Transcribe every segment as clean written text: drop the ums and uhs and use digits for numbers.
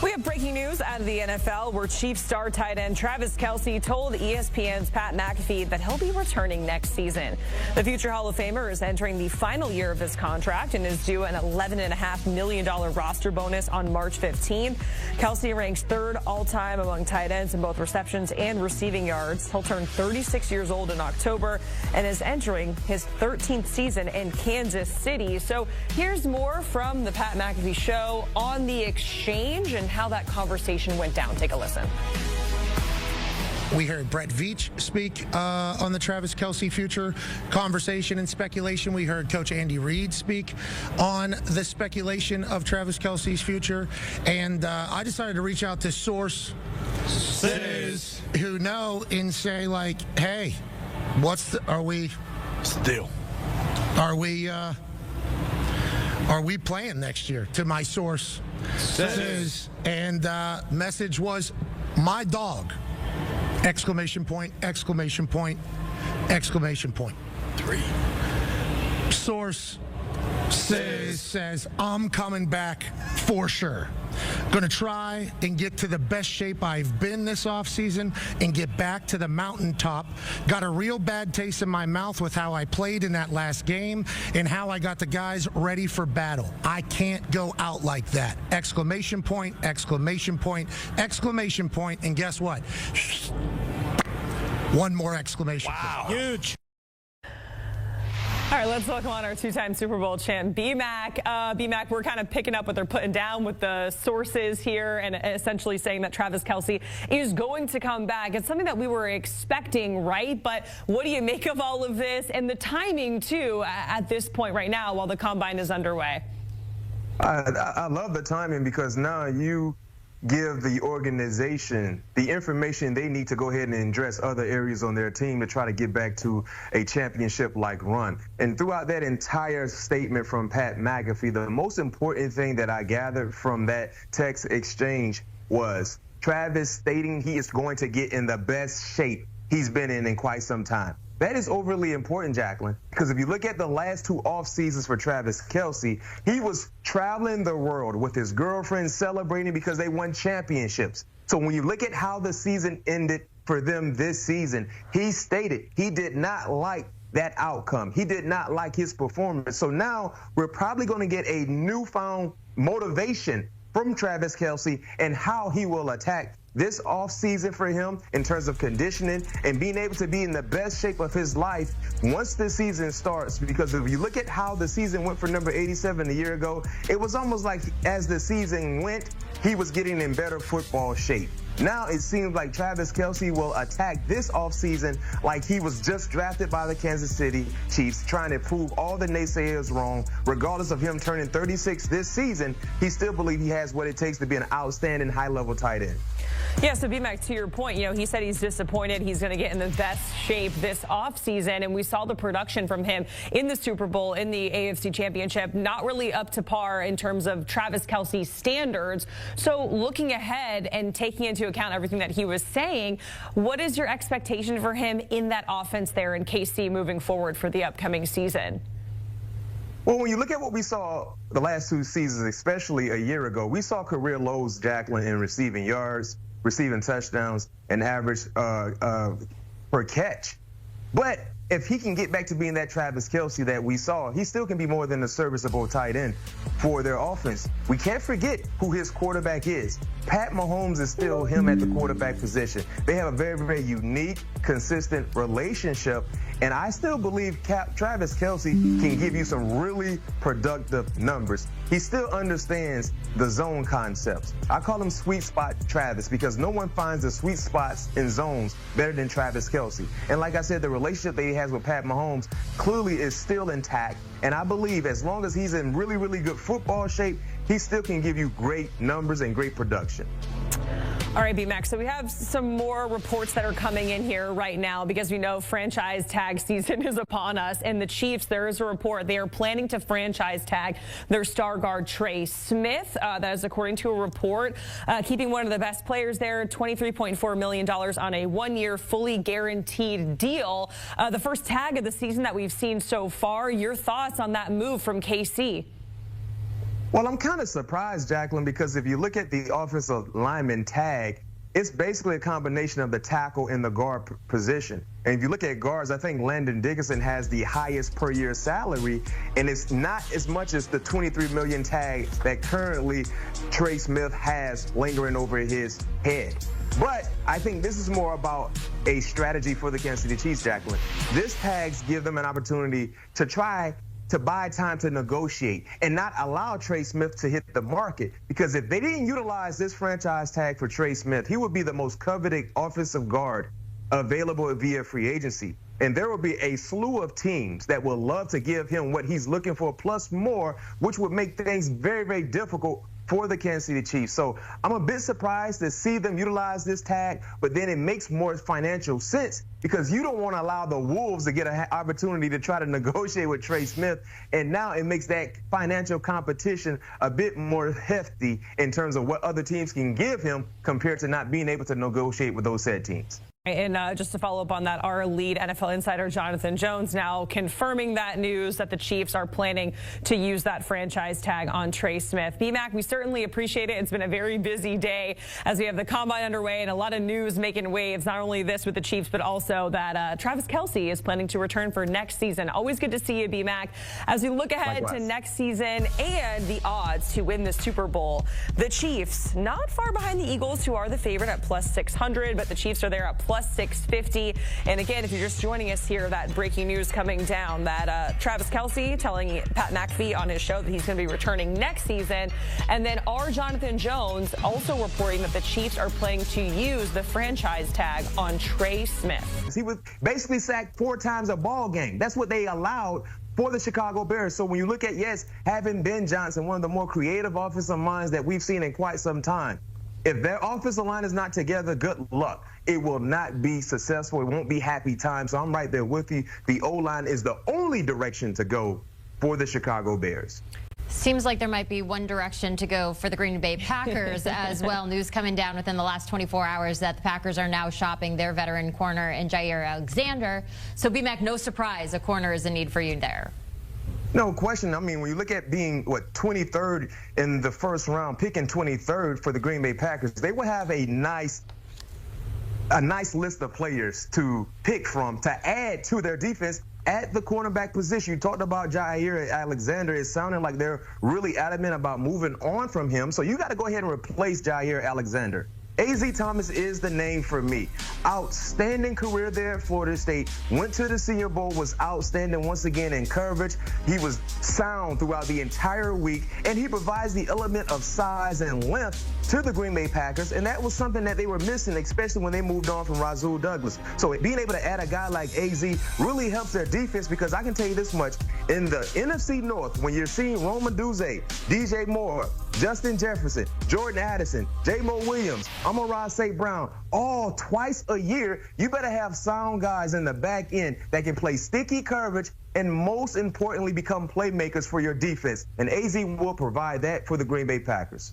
We have breaking news out of the NFL where Chiefs star tight end Travis Kelce told ESPN's Pat McAfee that he'll be returning next season. The future Hall of Famer is entering the final year of his contract and is due an $11.5 million roster bonus on March 15th. Kelce ranks third all-time among tight ends in both receptions and receiving yards. He'll turn 36 years old in October and is entering his 13th season in Kansas City. So here's more from the Pat McAfee Show on the exchange and how that conversation went down. Take a listen. We heard Brett Veach speak on the Travis Kelce future conversation and speculation. We heard Coach Andy Reid speak on the speculation of Travis Kelce's future. And I decided to reach out to sources who know and say, like, hey, are we playing next year? To my source says, and message was my dog! Exclamation point, exclamation point, exclamation point. 3. Source says I'm coming back for sure. Going to try and get to the best shape I've been this offseason and get back to the mountaintop. Got a real bad taste in my mouth with how I played in that last game and how I got the guys ready for battle. I can't go out like that. Exclamation point, exclamation point, exclamation point, and guess what? One more exclamation point. Huge. All right, let's welcome on our two-time Super Bowl champ, B-Mac. B-Mac, we're kind of picking up what they're putting down with the sources here and essentially saying that Travis Kelce is going to come back. It's something that we were expecting, right? But what do you make of all of this and the timing, too, at this point right now while the Combine is underway? I love the timing because now you give the organization the information they need to go ahead and address other areas on their team to try to get back to a championship-like run. And throughout that entire statement from Pat McAfee, the most important thing that I gathered from that text exchange was Travis stating he is going to get in the best shape he's been in quite some time. That is overly important, Jacqueline, because if you look at the last 2 off seasons for Travis Kelce, he was traveling the world with his girlfriend celebrating because they won championships. So when you look at how the season ended for them this season, he stated he did not like that outcome. He did not like his performance. So now we're probably going to get a newfound motivation from Travis Kelce and how he will attack this offseason for him in terms of conditioning and being able to be in the best shape of his life once the season starts. Because if you look at how the season went for number 87 a year ago, it was almost like as the season went, he was getting in better football shape. Now it seems like Travis Kelce will attack this offseason like he was just drafted by the Kansas City Chiefs, trying to prove all the naysayers wrong. Regardless of him turning 36 this season, he still believes he has what it takes to be an outstanding high-level tight end. Yeah, so B-Mac, to your point, he said he's disappointed. He's going to get in the best shape this offseason, and we saw the production from him in the Super Bowl, in the AFC Championship, not really up to par in terms of Travis Kelce's standards. So looking ahead and taking into account everything that he was saying, what is your expectation for him in that offense there in KC moving forward for the upcoming season? Well, when you look at what we saw the last 2 seasons, especially a year ago, we saw career lows, Jacqueline, in receiving yards, receiving touchdowns, and average per catch. But if he can get back to being that Travis Kelce that we saw, he still can be more than a serviceable tight end for their offense. We can't forget who his quarterback is. Pat Mahomes is still him at the quarterback position. They have a very, very unique, consistent relationship, and I still believe Travis Kelce can give you some really productive numbers. He still understands the zone concepts. I call him sweet spot Travis because no one finds the sweet spots in zones better than Travis Kelce. And like I said, the relationship that he has with Pat Mahomes clearly is still intact. And I believe as long as he's in really, really good football shape, he still can give you great numbers and great production. All right, B-Mac, so we have some more reports that are coming in here right now because we know franchise tag season is upon us. And the Chiefs, there is a report they are planning to franchise tag their star guard Trey Smith. That is according to a report. Keeping one of the best players there, $23.4 million on a 1-year fully guaranteed deal. The first tag of the season that we've seen so far. Your thoughts on that move from KC? Well, I'm kind of surprised, Jacqueline, because if you look at the offensive lineman tag, it's basically a combination of the tackle and the guard position. And if you look at guards, I think Landon Dickinson has the highest per year salary, and it's not as much as the $23 million tag that currently Trey Smith has lingering over his head. But I think this is more about a strategy for the Kansas City Chiefs, Jacqueline. This tags give them an opportunity to try to buy time to negotiate and not allow Trey Smith to hit the market. Because if they didn't utilize this franchise tag for Trey Smith, he would be the most coveted offensive guard available via free agency. And there will be a slew of teams that will love to give him what he's looking for plus more, which would make things very, very difficult for the Kansas City Chiefs. So I'm a bit surprised to see them utilize this tag, but then it makes more financial sense because you don't want to allow the Wolves to get an opportunity to try to negotiate with Trey Smith. And now it makes that financial competition a bit more hefty in terms of what other teams can give him compared to not being able to negotiate with those said teams. And just to follow up on that, our lead NFL insider, Jonathan Jones, now confirming that news that the Chiefs are planning to use that franchise tag on Trey Smith. B-Mac, we certainly appreciate it. It's been a very busy day as we have the combine underway and a lot of news making waves, not only this with the Chiefs, but also that Travis Kelce is planning to return for next season. Always good to see you, B-Mac. As we look ahead to next season and the odds to win the Super Bowl, the Chiefs not far behind the Eagles, who are the favorite at plus 600, but the Chiefs are there at plus 650. And again, if you're just joining us here, that breaking news coming down that Travis Kelce telling Pat McAfee on his show that he's going to be returning next season. And then our Jonathan Jones also reporting that the Chiefs are planning to use the franchise tag on Trey Smith. He was basically sacked 4 times a ball game. That's what they allowed for the Chicago Bears. So when you look at, yes, having Ben Johnson, one of the more creative offensive minds that we've seen in quite some time, if their offensive line is not together, good luck. It will not be successful. It won't be happy time. So I'm right there with you. The O-line is the only direction to go for the Chicago Bears. Seems like there might be one direction to go for the Green Bay Packers as well. News coming down within the last 24 hours that the Packers are now shopping their veteran corner in Jair Alexander. So, B-Mac, no surprise, a corner is a need for you there. No question. I mean, when you look at being, 23rd in the first round, picking 23rd for the Green Bay Packers, they will have a nice list of players to pick from to add to their defense at the cornerback position. You talked about Jair Alexander. It's sounding like they're really adamant about moving on from him. So you got to go ahead and replace Jair Alexander. A.Z. Thomas is the name for me. Outstanding career there at Florida State. Went to the Senior Bowl, was outstanding once again in coverage. He was sound throughout the entire week, and he provides the element of size and length to the Green Bay Packers, and that was something that they were missing, especially when they moved on from Rasul Douglas. So being able to add a guy like A.Z. really helps their defense, because I can tell you this much, in the NFC North, when you're seeing Roma Duze, DJ Moore, Justin Jefferson, Jordan Addison, J-Mo Williams, Amon-Ra St. Brown, all twice a year, you better have sound guys in the back end that can play sticky coverage and, most importantly, become playmakers for your defense. And AZ will provide that for the Green Bay Packers.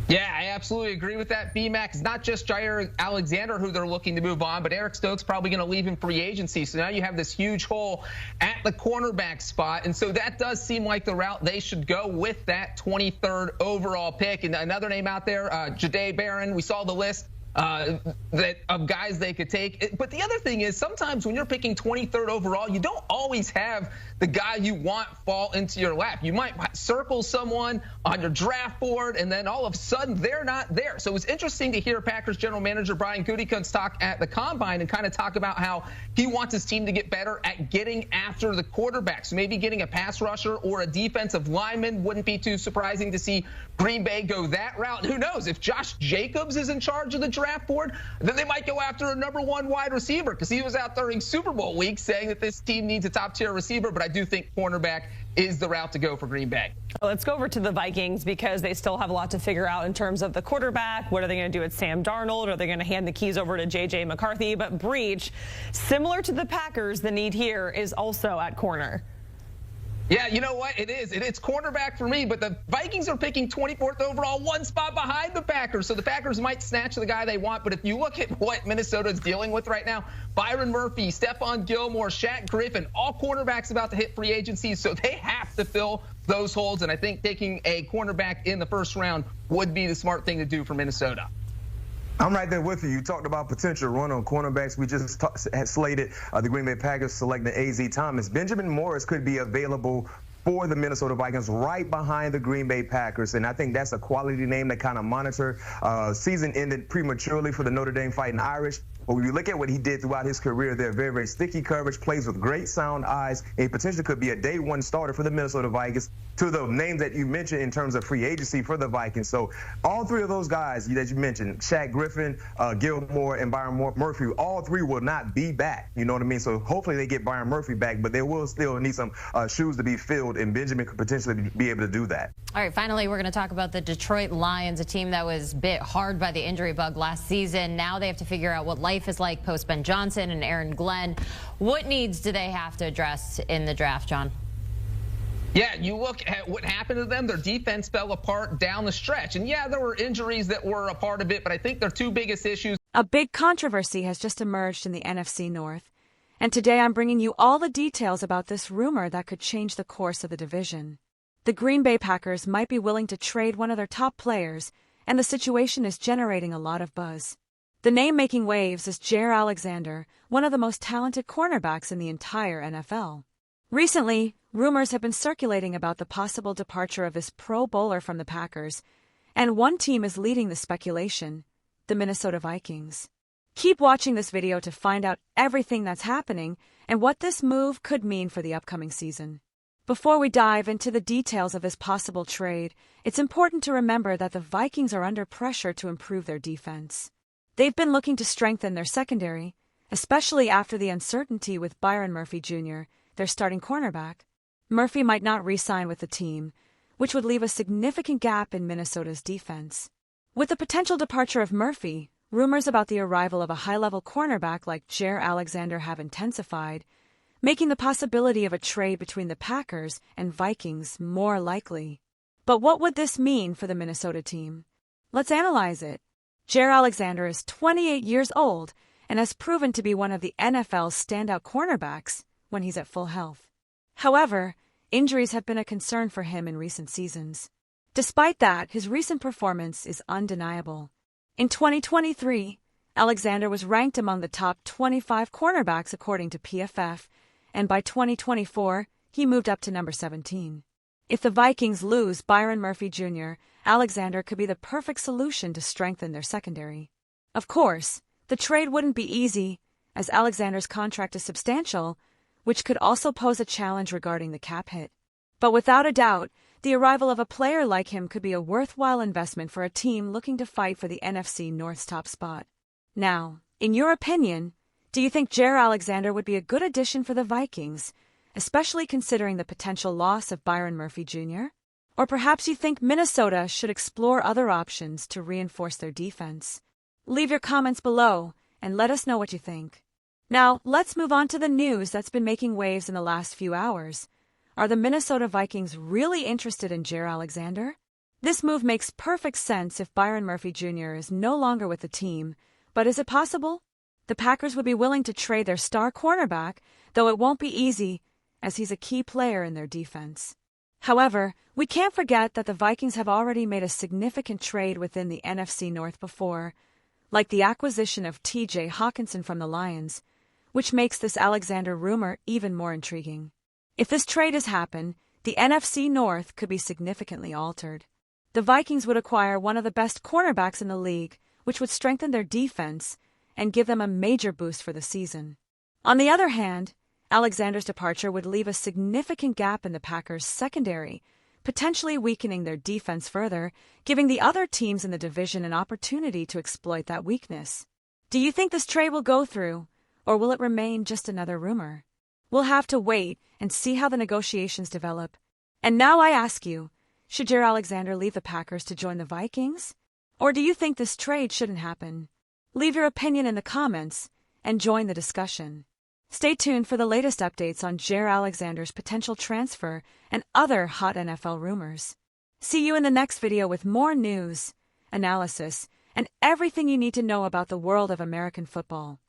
Yeah, I absolutely agree with that, B-Mac. It's not just Jair Alexander who they're looking to move on, but Eric Stokes probably going to leave in free agency. So now you have this huge hole at the cornerback spot. And so that does seem like the route they should go with that 23rd overall pick. And another name out there, Jahdae Barron, we saw the list of guys they could take. But the other thing is, sometimes when you're picking 23rd overall, you don't always have the guy you want fall into your lap. You might circle someone on your draft board, and then all of a sudden they're not there. So it was interesting to hear Packers general manager Brian Gutekunst talk at the Combine and kind of talk about how he wants his team to get better at getting after the quarterback. So maybe getting a pass rusher or a defensive lineman wouldn't be too surprising to see Green Bay go that route. Who knows? If Josh Jacobs is in charge of the draft board, then they might go after a #1 wide receiver, because he was out during Super Bowl week saying that this team needs a top-tier receiver. But I do think cornerback is the route to go for Green Bay. Let's go over to the Vikings, because they still have a lot to figure out in terms of the quarterback. What are they going to do with Sam Darnold? Are they going to hand the keys over to J.J. McCarthy? But Breach, similar to the Packers, the need here is also at corner. Yeah, you know what? It is. It's cornerback for me, but the Vikings are picking 24th overall, one spot behind the Packers. So the Packers might snatch the guy they want. But if you look at what Minnesota is dealing with right now, Byron Murphy, Stephon Gilmore, Shaq Griffin, all cornerbacks about to hit free agency. So they have to fill those holes. And I think taking a cornerback in the first round would be the smart thing to do for Minnesota. I'm right there with you. You talked about potential run on cornerbacks. We just had slated the Green Bay Packers selecting A.Z. Thomas. Benjamin Morris could be available for the Minnesota Vikings right behind the Green Bay Packers, and I think that's a quality name to kind of monitor. Season ended prematurely for the Notre Dame Fighting Irish. But when you look at what he did throughout his career, they're very, very sticky coverage, plays with great sound eyes, and he potentially could be a day one starter for the Minnesota Vikings, to the names that you mentioned in terms of free agency for the Vikings. So all three of those guys that you mentioned, Shaq Griffin, Gilmore, and Byron Murphy, all three will not be back. You know what I mean? So hopefully they get Byron Murphy back, but they will still need some shoes to be filled, and Benjamin could potentially be able to do that. All right, finally, we're going to talk about the Detroit Lions, a team that was bit hard by the injury bug last season. Now they have to figure out what life is like post Ben Johnson and Aaron Glenn. What needs do they have to address in the draft, John? Yeah, you look at what happened to them. Their defense fell apart down the stretch. And yeah, there were injuries that were a part of it, but I think their two biggest issues. A big controversy has just emerged in the NFC North. And today I'm bringing you all the details about this rumor that could change the course of the division. The Green Bay Packers might be willing to trade one of their top players, and the situation is generating a lot of buzz. The name making waves is Jaire Alexander, one of the most talented cornerbacks in the entire NFL. Recently, rumors have been circulating about the possible departure of this Pro Bowler from the Packers, and one team is leading the speculation, the Minnesota Vikings. Keep watching this video to find out everything that's happening and what this move could mean for the upcoming season. Before we dive into the details of this possible trade, it's important to remember that the Vikings are under pressure to improve their defense. They've been looking to strengthen their secondary, especially after the uncertainty with Byron Murphy Jr., their starting cornerback. Murphy might not re-sign with the team, which would leave a significant gap in Minnesota's defense. With the potential departure of Murphy, rumors about the arrival of a high-level cornerback like Jaire Alexander have intensified, making the possibility of a trade between the Packers and Vikings more likely. But what would this mean for the Minnesota team? Let's analyze it. Jaire Alexander is 28 years old and has proven to be one of the NFL's standout cornerbacks when he's at full health. However, injuries have been a concern for him in recent seasons. Despite that, his recent performance is undeniable. In 2023, Alexander was ranked among the top 25 cornerbacks according to PFF, and by 2024, he moved up to number 17. If the Vikings lose Byron Murphy Jr., Alexander could be the perfect solution to strengthen their secondary. Of course, the trade wouldn't be easy, as Alexander's contract is substantial, which could also pose a challenge regarding the cap hit. But without a doubt, the arrival of a player like him could be a worthwhile investment for a team looking to fight for the NFC North's top spot. Now, in your opinion, do you think Jaire Alexander would be a good addition for the Vikings, especially considering the potential loss of Byron Murphy Jr.? Or perhaps you think Minnesota should explore other options to reinforce their defense? Leave your comments below and let us know what you think. Now, let's move on to the news that's been making waves in the last few hours. Are the Minnesota Vikings really interested in Jaire Alexander? This move makes perfect sense if Byron Murphy Jr. is no longer with the team, but is it possible? The Packers would be willing to trade their star cornerback, though it won't be easy, as he's a key player in their defense. However, we can't forget that the Vikings have already made a significant trade within the NFC North before, like the acquisition of T.J. Hawkinson from the Lions, which makes this Alexander rumor even more intriguing. If this trade has happened, the NFC North could be significantly altered. The Vikings would acquire one of the best cornerbacks in the league, which would strengthen their defense and give them a major boost for the season. On the other hand, Alexander's departure would leave a significant gap in the Packers' secondary, potentially weakening their defense further, giving the other teams in the division an opportunity to exploit that weakness. Do you think this trade will go through, or will it remain just another rumor? We'll have to wait and see how the negotiations develop. And now I ask you, should Jaire Alexander leave the Packers to join the Vikings? Or do you think this trade shouldn't happen? Leave your opinion in the comments and join the discussion. Stay tuned for the latest updates on Jaire Alexander's potential transfer and other hot NFL rumors. See you in the next video with more news, analysis, and everything you need to know about the world of American football.